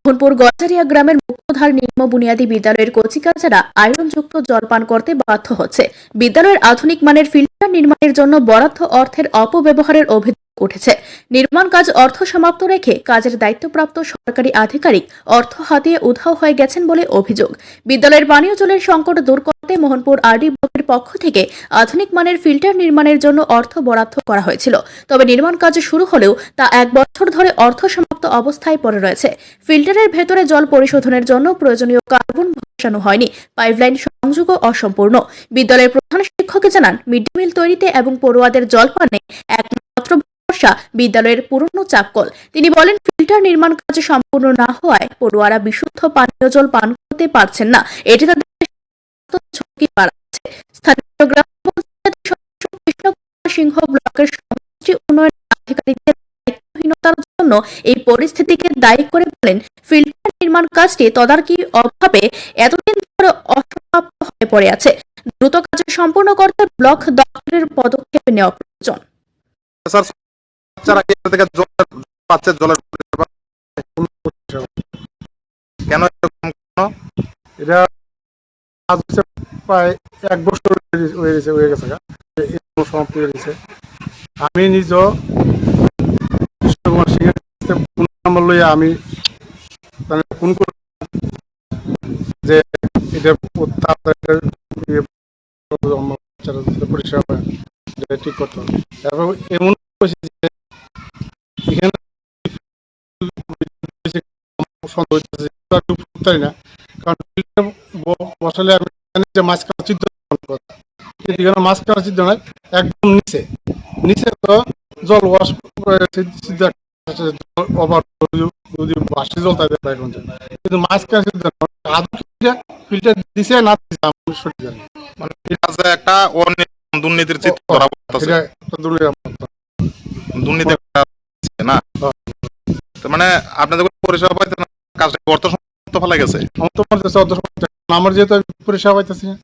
মোহনপুর গজারিয়া গ্রামের মুক্তধার নিম্ন বুনিয়াদী বিদ্যালয়ের কচিকাচারা আয়রনযুক্ত জল পান করতে বাধ্য হচ্ছে। বিদ্যালয়ের আধুনিক মানের ফিল্টার নির্মাণের জন্য বরাদ্দ অর্থের অপব্যবহারের অভিযোগ উঠেছে। নির্মাণ কাজ অর্থ সমাপ্ত রেখে কাজের দায়িত্বপ্রাপ্ত সরকারি আধিকারিক অর্থ হাতিয়ে উধাও হয়ে গেছেন বলে অভিযোগ। বিদ্যালয়ের পানীয় জলের সংকট দূর করতে মোহনপুর আরডি ব্লকের পক্ষ থেকে আধুনিক মানের ফিল্টার নির্মাণের জন্য অর্থ বরাদ্দ করা হয়েছিল। তবে নির্মাণ কাজ শুরু হলেও তা 1 বছর ধরে অর্থ সমাপ্ত অবস্থায় পড়ে রয়েছে। ফিল্টারের ভেতরে জল পরিশোধনের জন্য প্রয়োজনীয় কার্বন বসানো হয়নি, পাইপলাইন সংযোগও অসম্পূর্ণ। বিদ্যালয়ের প্রধান শিক্ষক জানান, মিড ডে মিল তৈরিতে এবং পড়ুয়াদের জল পানে একমাত্র ভরসা বিদ্যালয়ের পুরনো চাপকল। তিনি বলেন, ফিল্টার নির্মাণ কাজ সম্পূর্ণ না হওয়ায় পড়ুয়ারা বিশুদ্ধ পানীয় জল পান করতে পারছেন না। এটি তাদের ঝুঁকি বাড়াচ্ছে। স্থানীয় গ্রাম পঞ্চায়েত সদস্য কৃষ্ণকুমার সিংহ ব্লকের সমষ্টি উন্নয়ন আধিকারিকদের দায়িত্বহীনতার জন্য এই পরিস্থিতিকে দায়ী করে বলেন, ফিল্টার নির্মাণ কাজটি তদারকির অভাবে এতদিন ধরে অসমাপ্ত হয়ে পড়ে আছে। দ্রুত কাজ সম্পূর্ণ করতে ব্লক দপ্তরের পদক্ষেপ নেওয়া প্রয়োজন। এটা প্রায় 1 বছর হয়ে গেছে সমাপ্তি হয়ে গেছে। আমি নিজ কৃষ্ণকুমার সিংহের ফোন নাম্বার লইয়া আমি ফোন করি যে এটা পরিষেবা ঠিক করতে হবে। এবং এমন এখানে না, কারণ বসালে আমি জানি যে মাছ কাটার চিত্র মাছ কাটার চিত্র নয়, একদম নিচে তো জল ওয়াশ যদি বাসি জল তাদের কিন্তু মাছ কাটার চিত্র ফিল্টার দিছে না আমি সঠিক জানি। মানে একটা দুর্নীতির চিত্র দুর্নীতি না, মানে আপনাদের পরিষেবা পাইতে না, কাজটা অর্থ সমাপ্ত ফেলা গেছে। আমার যেহেতু পরিষেবা পাইতেছি না,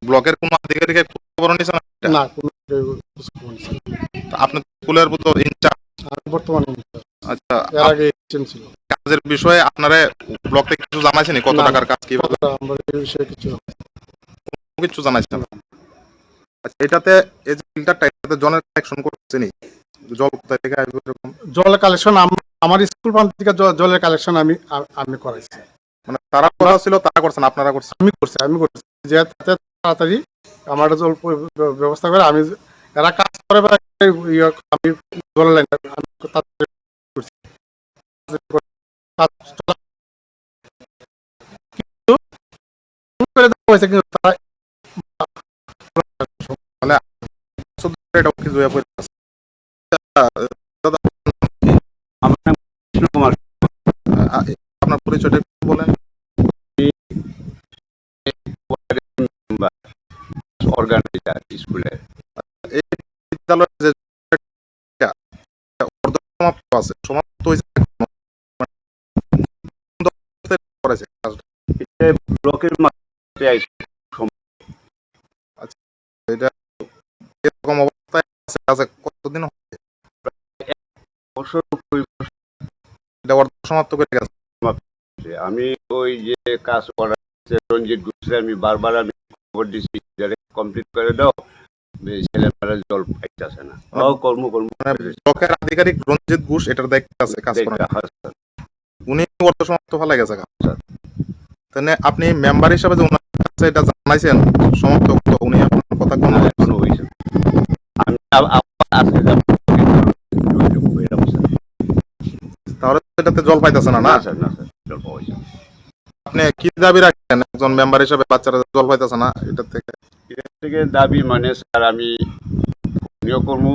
ব্লকের কোন আধিকারিক খবর নিয়েছে না? আপনার স্কুলের ইনচার্জ বর্তমানে। আচ্ছা, এর আগে ছিল। কাজের বিষয়ে আপনারা ব্লক থেকে কিছু জানাইছেন? কত টাকার কাজ, কিভাবে? আমরা এই বিষয়ে কিছু জানাইছেন? আচ্ছা, এটাতে এই যে ফিল্টারটা, এটাতে জলের কালেকশন করছেন, জল কোথায় থেকে আসবে? জলের কালেকশন আমার স্কুল প্রান্ত থেকে জলের কালেকশন আমি করাইছি। মানে তারা করা ছিল, তারা করছেন, আপনারা করছেন? আমি করছি যে তাড়াতাড়ি আমার জল ব্যবস্থা করে আমি এরা কাজ করে আমি জলের লাইন আপনার পরিচয়টা বলেন। অর্গানাইজার স্কুলের এই বিদ্যালয়ে যে সমাপ্ত আছে, সমাপ্ত করেছে ব্লকের মাঠে এটা এরকম অবস্থায় আছে, কতদিন হচ্ছে এটা অর্ধ সমাপ্ত করে গেছে? আমি ওই যে কাজ করা রঞ্জিত ঘোষে আমি বারবার আমি খবর দিচ্ছি কমপ্লিট করে দাও, ছেলেমেয়েরা জল পাইতেছে না। ব্লকের আধিকারিক রঞ্জিত ঘোষ এটার দায়িত্ব আছে কাজ করা, উনি অর্ধ সমাপ্ত ফেলা গেছে। তাহলে আপনি মেম্বার হিসাবে যে ওনার কাছে এটা জানাইছেন সমাপ্ত, উনি আপনার কথা কোন হয়েছে? আমি তাহলে এটাতে জল পাইতেছে না? না স্যার, না স্যার, জল পাওয়া যায়। আপনি কি দাবি রাখেন একজন মেম্বার হিসাবে, বাচ্চারা জল পাইতেছে না এটা থেকে? দাবি মানে স্যার আমি নিয়োগকর্ম,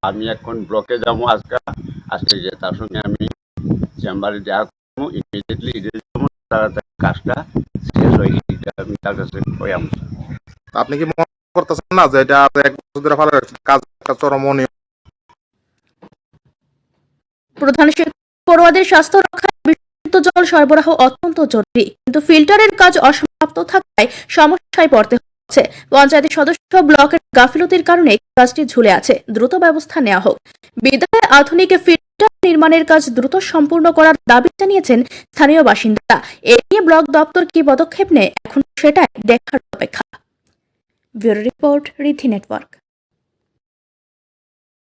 আমি এখন ব্লকে যাবো আজকে যে তার সঙ্গে আমি চেম্বারে দেখা করবো, ইমিডিয়েটলি তাড়াতাড়ি কাজটা শেষ হয়ে গেছে আমি তার কাছে কইলাম। আপনি কি মনে করতেছেন না যে এটা 1 বছর ধরে ফেলা কাজ চরম অনিয়ম? প্রধান শিক্ষক, পড়ুয়াদের স্বাস্থ্য রক্ষায় বিশুদ্ধ জল সরবরাহ অত্যন্ত জরুরি, কিন্তু ফিল্টারের কাজ অসমাপ্ত থাকায় সমস্যায় পড়তে হচ্ছে। পঞ্চায়েত সদস্য ব্লকের গাফিলতির কারণে কাজটি ঝুলে আছে। দ্রুত ব্যবস্থা নেওয়া হোক। বিদ্যালয়ে আধুনিক ফিল্টার নির্মাণের কাজ দ্রুত সম্পূর্ণ করার দাবি জানিয়েছেন স্থানীয় বাসিন্দারা। এ নিয়ে ব্লক দপ্তর কি পদক্ষেপ নেয় এখন সেটাই দেখার অপেক্ষা। Bureau report, Rithi network.